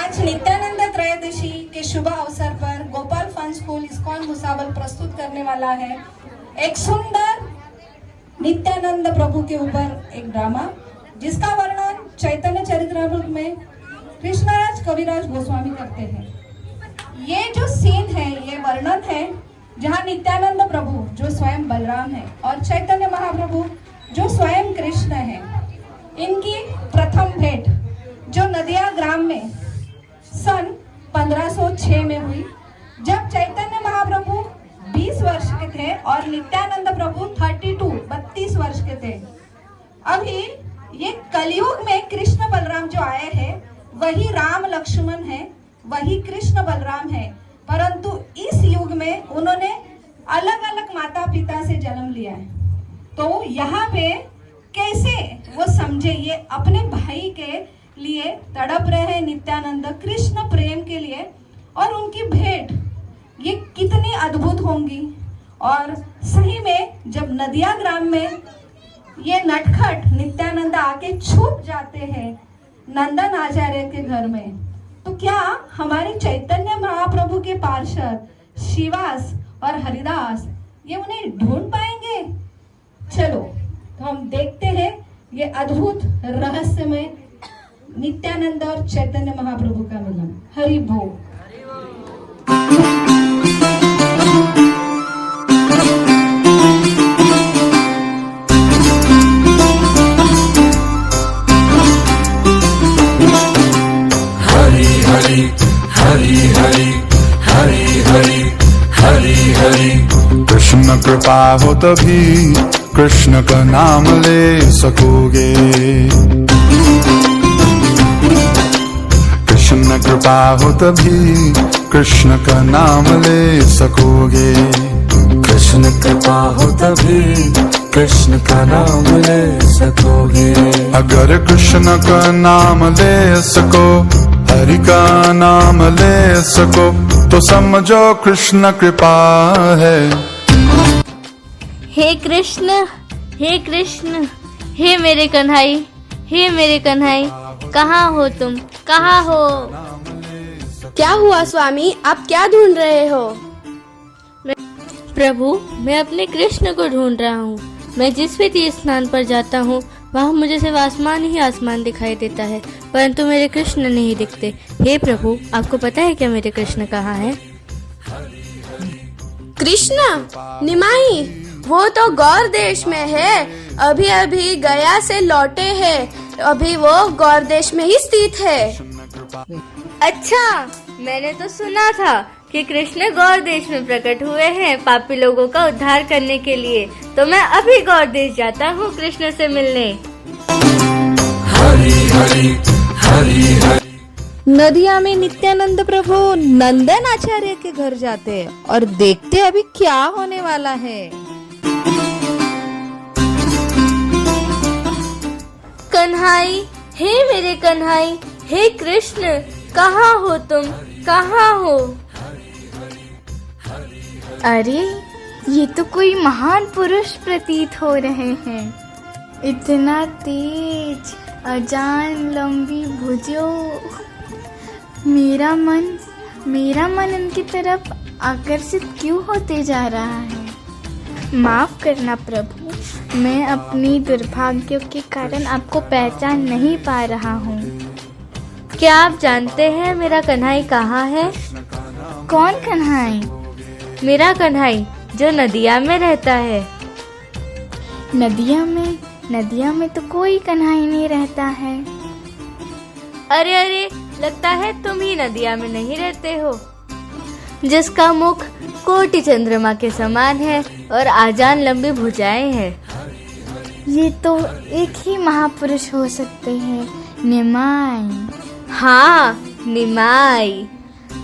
आज नित्यानंद त्रयोदशी के शुभ अवसर पर Gopal fun school ISKCON Bhusawal प्रस्तुत करने वाला है एक सुंदर नित्यानंद प्रभु के ऊपर एक ड्रामा, जिसका वर्णन चैतन्य चरित्रामृत में कृष्णराज कविराज गोस्वामी करते हैं। ये जो सीन है, ये वर्णन है जहाँ नित्यानंद प्रभु जो स्वयं बलराम है और चैतन्य महाप्रभु जो स्वयं कृष्ण है, इनकी प्रथम भेंट जो नदिया ग्राम में सन 1506 में हुई, जब चैतन्य महाप्रभु 20 वर्ष के थे और नित्यानंद प्रभु 32 वर्ष के थे। अभी ये कलयुग में कृष्ण बलराम जो आए हैं वही राम लक्ष्मण है, वही कृष्ण बलराम है, परंतु इस युग में उन्होंने अलग अलग माता पिता से जन्म लिया है। तो यहाँ पे कैसे वो समझे, ये अपने भाई के लिए तड़प रहे हैं नित्यानंद कृष्ण प्रेम के लिए, और उनकी भेंट ये कितनी अद्भुत होंगी। और सही में जब नदिया ग्राम में ये नटखट नित्यानंद आके छुप जाते हैं नंदन आचार्य के घर में, तो क्या हमारे चैतन्य महाप्रभु के पार्षद शिवास और हरिदास ये उन्हें ढूंढ पाएंगे? चलो तो हम देखते हैं ये अद्भुत रहस्यमय नित्यानंद और चैतन्य महाप्रभु का मिलन। हरि बोल। हरि हरि हरि हरि हरि हरि हरि हरि। कृष्ण कृपा हो तभी कृष्ण का नाम ले सकोगे, कृष्ण कृपा हो तभी कृष्ण का नाम ले सकोगे, कृष्ण कृपा हो तभी कृष्ण का नाम ले सकोगे। अगर कृष्ण का नाम ले सको, हरि का नाम ले सको, तो समझो कृष्ण कृपा है। हे कृष्ण, हे कृष्ण, हे मेरे कन्हई, हे मेरे कन्हई, कहाँ हो तुम, कहाँ हो? क्या हुआ स्वामी, आप क्या ढूंढ रहे हो? प्रभु, मैं अपने कृष्ण को ढूंढ रहा हूँ। मैं जिस भी तीर्थ स्नान पर जाता हूँ वहाँ मुझे सिर्फ आसमान ही आसमान दिखाई देता है, परंतु मेरे कृष्ण नहीं दिखते। हे प्रभु, आपको पता है क्या मेरे कृष्ण कहाँ है? कृष्ण निमाई, वो तो गौर देश में है, अभी अभी गया से लौटे हैं, अभी वो गौर देश में ही स्थित है। अच्छा, मैंने तो सुना था कि कृष्ण गौर देश में प्रकट हुए हैं पापी लोगों का उद्धार करने के लिए, तो मैं अभी गौर देश जाता हूँ कृष्ण से मिलने। हरि हरि हरि हरि। नदिया में नित्यानंद प्रभु नंदन आचार्य के घर जाते और देखते अभी क्या होने वाला है। कन्हई, हे मेरे कन्हई, हे कृष्ण, कहाँ हो तुम, कहाँ हो? अरे, ये तो कोई महान पुरुष प्रतीत हो रहे हैं। इतना तेज, अजान लंबी भुजों। मेरा मन उनकी तरफ आकर्षित क्यों होते जा रहा है? माफ करना प्रभु, मैं अपनी दुर्भाग्यों के कारण आपको पहचान नहीं पा रहा हूँ। क्या आप जानते हैं मेरा कन्हई कहाँ है? कौन कन्हई? मेरा कन्हई जो नदिया में रहता है। नदिया में तो कोई कन्हई नहीं रहता है। अरे अरे, लगता है तुम ही नदिया में नहीं रहते हो, जिसका मुख कोटि चंद्रमा के समान है और आजान लंबी भुजाएं हैं। ये तो एक ही महापुरुष हो सकते हैं, निमाई। हाँ, निमाई।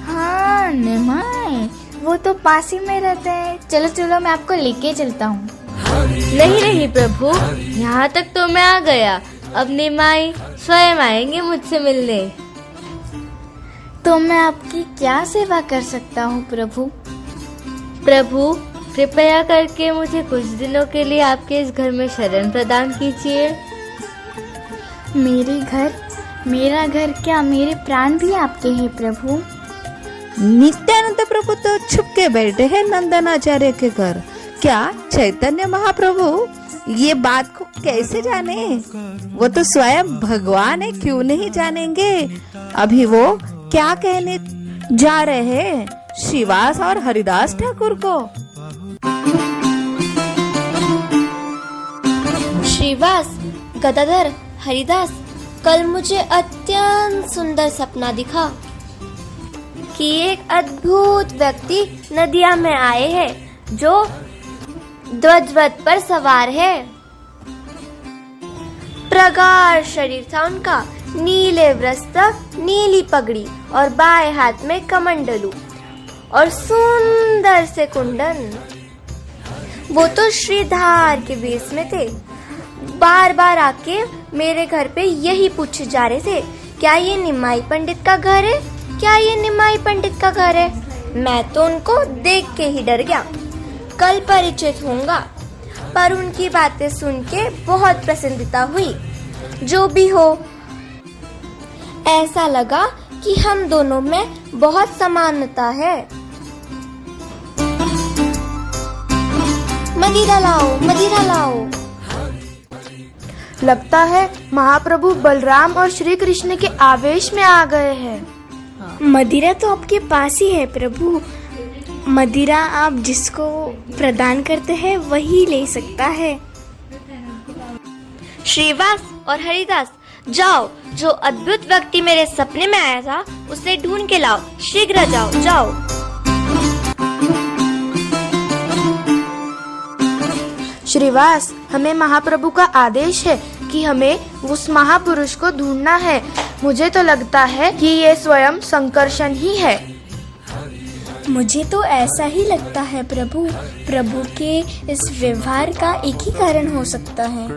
हाँ, निमाई, वो तो पास ही में रहते हैं। चलो चलो, मैं आपको लेके चलता हूँ। नहीं नहीं प्रभु, यहाँ तक तो मैं आ गया, अब निमाई स्वयं आएंगे मुझसे मिलने। तो मैं आपकी क्या सेवा कर सकता हूँ प्रभु? प्रभु, कृपया करके मुझे कुछ दिनों के लिए आपके इस घर में शरण प्रदान कीजिए। मेरे घर मेरा घर क्या, मेरे प्राण भी आपके हैं प्रभु। नित्यानंद प्रभु तो छुप के बैठे हैं नंदनाचार्य के घर, क्या चैतन्य महाप्रभु ये बात को कैसे जाने? वो तो स्वयं भगवान है, क्यों नहीं जानेंगे? अभी वो क्या कहने जा रहे हैं श्रीवास और हरिदास ठाकुर को? श्रीवास, गदाधर, हरिदास, कल मुझे अत्यंत सुंदर सपना दिखा कि एक अद्भुत व्यक्ति नदिया में आए हैं जो ध्वजवत पर सवार है। प्रगाढ़ शरीर था उनका, नीले वस्त्र, नीली पगड़ी और बाएं हाथ में कमंडलू और सुंदर से कुंडन। वो तो श्रीधार के वेश में थे। बार बार आके मेरे घर पे यही पूछे जा रहे थे, क्या ये निमाई पंडित का घर है? क्या ये निमाई पंडित का घर है? मैं तो उनको देख के ही डर गया। कल परिचित होऊंगा, पर उनकी बातें सुन के बहुत प्रसन्नता हुई। जो भी हो, ऐसा लगा कि हम दोनों में बहुत समानता है। मदिरा लाओ, मदिरा लाओ। लगता है महाप्रभु बलराम और श्री कृष्ण के आवेश में आ गए हैं। मदिरा तो आपके पास ही है प्रभु। मदिरा आप जिसको प्रदान करते हैं वही ले सकता है। श्रीवास और हरिदास, जाओ, जो अद्भुत व्यक्ति मेरे सपने में आया था उसे ढूंढ के लाओ। शीघ्र जाओ, जाओ। श्रीवास, हमें महाप्रभु का आदेश है कि हमें उस महापुरुष को ढूंढना है। मुझे तो लगता है कि ये स्वयं संकर्षण ही है। मुझे तो ऐसा ही लगता है प्रभु। प्रभु के इस व्यवहार का एक ही कारण हो सकता है।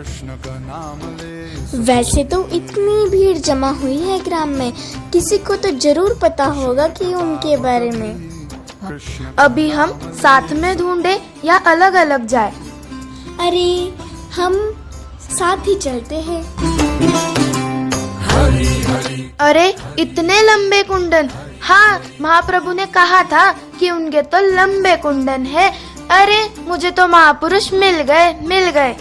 वैसे तो इतनी भीड़ जमा हुई है ग्राम में, किसी को तो जरूर पता होगा कि उनके बारे में। अभी हम साथ में ढूंढे या अलग अलग जाए? अरे हम साथ ही चलते हैं। अरे इतने लंबे कुंडन! हाँ, महाप्रभु ने कहा था कि उनके तो लंबे कुंडन है। अरे मुझे तो महापुरुष मिल गए, मिल गए।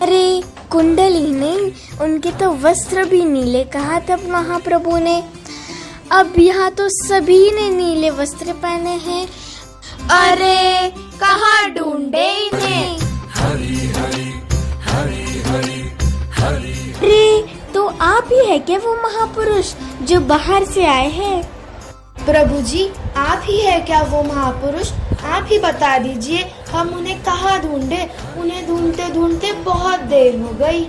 अरे कुंडल ही नहीं, उनके तो वस्त्र भी नीले कहा था महाप्रभु ने। अब यहाँ तो सभी ने नीले वस्त्र पहने हैं। अरे कहाँ ढूंढे इन्हें? अरे तो आप ही है क्या वो महापुरुष जो बाहर से आए हैं? प्रभु जी, आप ही है क्या वो महापुरुष? आप ही बता दीजिए, हम उन्हें कहाँ ढूंढे? उन्हें ढूंढते ढूंढते बहुत देर हो गई।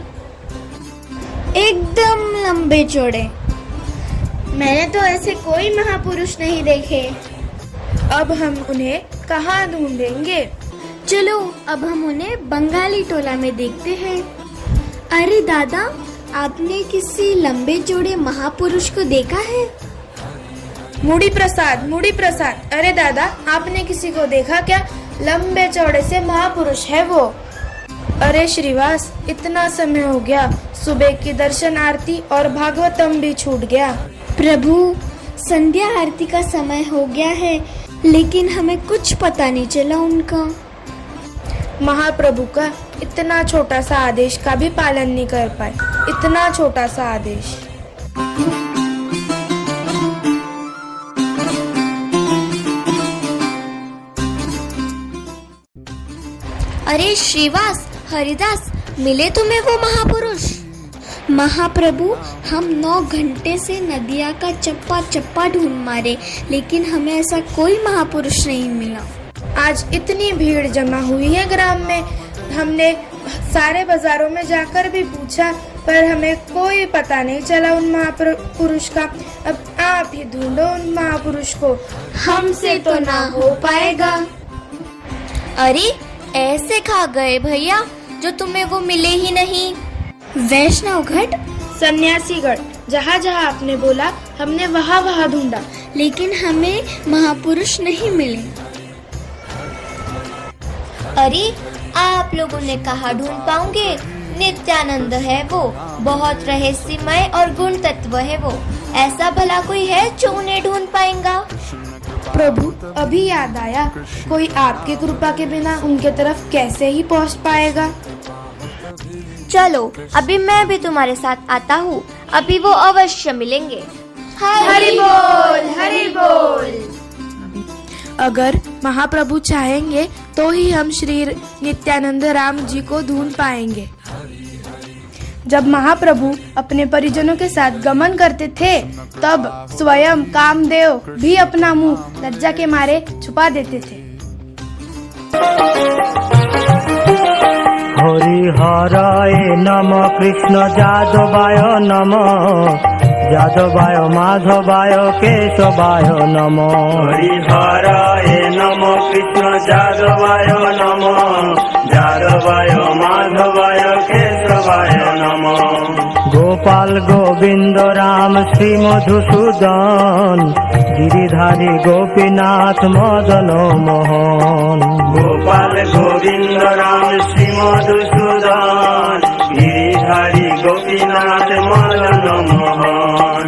एकदम लंबे चौड़े। मैंने तो ऐसे कोई महापुरुष नहीं देखे। अब हम उन्हें कहाँ ढूंढेंगे? चलो अब हम उन्हें बंगाली टोला में देखते हैं। अरे दादा, आपने किसी लंबे चौड़े महापुरुष को देखा है? मुड़ी प्रसाद, मुड़ी प्रसाद। अरे दादा, आपने किसी को देखा क्या? लंबे चौड़े से महापुरुष है वो। अरे श्रीवास, इतना समय हो गया, सुबह की दर्शन आरती और भागवतम भी छूट गया। प्रभु, संध्या आरती का समय हो गया है, लेकिन हमें कुछ पता नहीं चला उनका। महाप्रभु का इतना छोटा सा आदेश का भी पालन नहीं कर पाए। इतना छोटा सा आदेश। अरे श्रीवास, हरिदास, मिले तुम्हें वो महापुरुष? महाप्रभु, हम 9 घंटे से नदिया का चप्पा चप्पा ढूंढ मारे, लेकिन हमें ऐसा कोई महापुरुष नहीं मिला। आज इतनी भीड़ जमा हुई है ग्राम में, हमने सारे बाजारों में जाकर भी पूछा, पर हमें कोई पता नहीं चला उन महापुरुष का। अब आप ही ढूंढो उन महापुरुष को। हमसे तो ना हो पाएगा। अरे ऐसे खा गए भैया जो तुम्हें वो मिले ही नहीं। वैष्णव घाट, सन्यासी गढ़, जहाँ जहाँ आपने बोला हमने वहाँ वहाँ ढूंढा, लेकिन हमें महापुरुष नहीं मिले। अरे आप लोगों ने कहा ढूंढ पाओगे? नित्यानंद है वो, बहुत रहस्यमय और गुण तत्व है वो। ऐसा भला कोई है जो उन्हें ढूंढ पाएगा? प्रभु अभी याद आया, कोई आपकी कृपा के बिना उनके तरफ कैसे ही पहुंच पाएगा। चलो अभी मैं भी तुम्हारे साथ आता हूँ, अभी वो अवश्य मिलेंगे। हरि बोल, हरि बोल। अगर महाप्रभु चाहेंगे तो ही हम श्री नित्यानंद राम जी को ढूंढ पाएंगे। जब महाप्रभु अपने परिजनों के साथ गमन करते थे तब स्वयं कामदेव भी अपना मुंह लज्जा के मारे छुपा देते थे। हरिहराय नमः कृष्ण जादवाय नमः, जादवाय माधवाय केशवाय नमः। हरिहराय नमः कृष्ण जादवाय नमः, जादवाय माधवाय केशवाय नमः। गोपाल गोविंद राम श्री मधुसूदन, गिरिधारी गोपीनाथ मदन मोहन। गोपाल गोविंद राम श्री मधुसूदन, गिरिधारी गोपीनाथ मदन मोहन।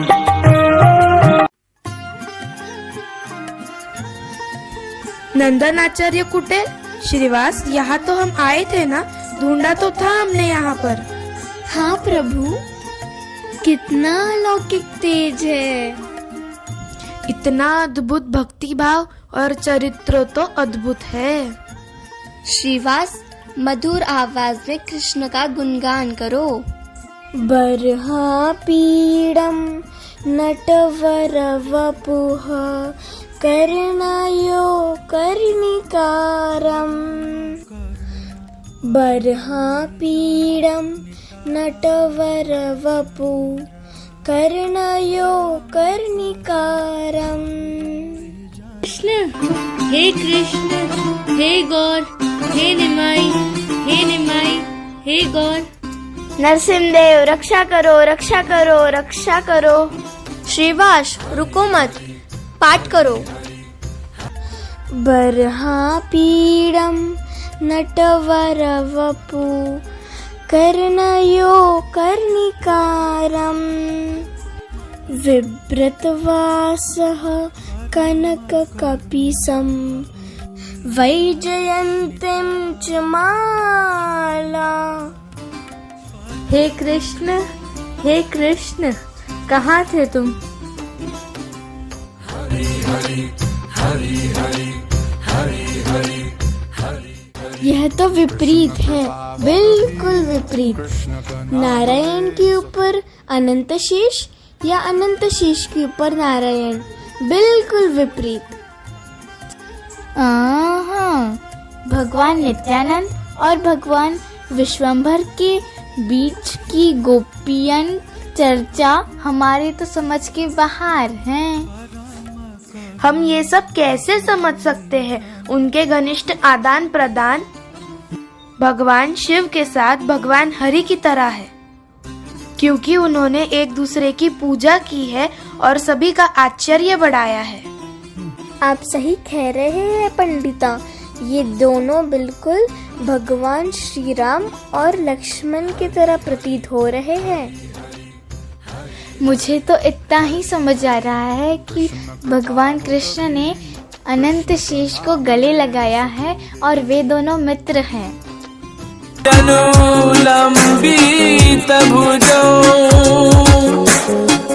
नंदन आचार्य कुटे? श्रीवास, यहाँ तो हम आए थे ना, ढूंढा तो था हमने यहाँ पर। हाँ प्रभु, कितना अलौकिक तेज है। इतना अद्भुत भक्ति भाव और चरित्र तो अद्भुत है। श्रीवास, मधुर आवाज में कृष्ण का गुणगान करो। बर्हा पीडम नटवर वपुः, कर्णयो कर्णिकारम्। बर्हा पीडम नटवर वपु, कर्णयो कर्णिकारम्। कृष्ण, हे कृष्ण, हे गौर, हे निमाई, हे निमाई, हे गौर। नरसिंहदेव रक्षा करो, रक्षा करो, रक्षा करो। श्रीवास रुको मत, पाठ करो। बर्हा पीडम नटवर वपु, कर्णयो कर्णिकारम्। बिभ्रतवासः कनककपिशं, वैजयन्तीं च माला। हे कृष्ण, हे कृष्ण, कहाँ थे तुम? यह तो विपरीत है, बिल्कुल विपरीत। नारायण के ऊपर अनंत शेष या अनंत शेष के ऊपर नारायण, बिल्कुल विपरीत। भगवान नित्यानंद और भगवान विश्वंभर के बीच की गोपियन चर्चा हमारे तो समझ के बाहर हैं। हम ये सब कैसे समझ सकते हैं? उनके घनिष्ठ आदान प्रदान भगवान शिव के साथ भगवान हरि की तरह है, क्योंकि उन्होंने एक दूसरे की पूजा की है और सभी का आश्चर्य बढ़ाया है। आप सही कह रहे हैं पंडिता, ये दोनों बिल्कुल भगवान श्री राम और लक्ष्मण की तरह प्रतीत हो रहे हैं। मुझे तो इतना ही समझ आ रहा है कि भगवान कृष्ण ने अनंत शेष को गले लगाया है और वे दोनों मित्र हैं। लंबित भुजों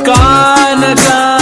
कानका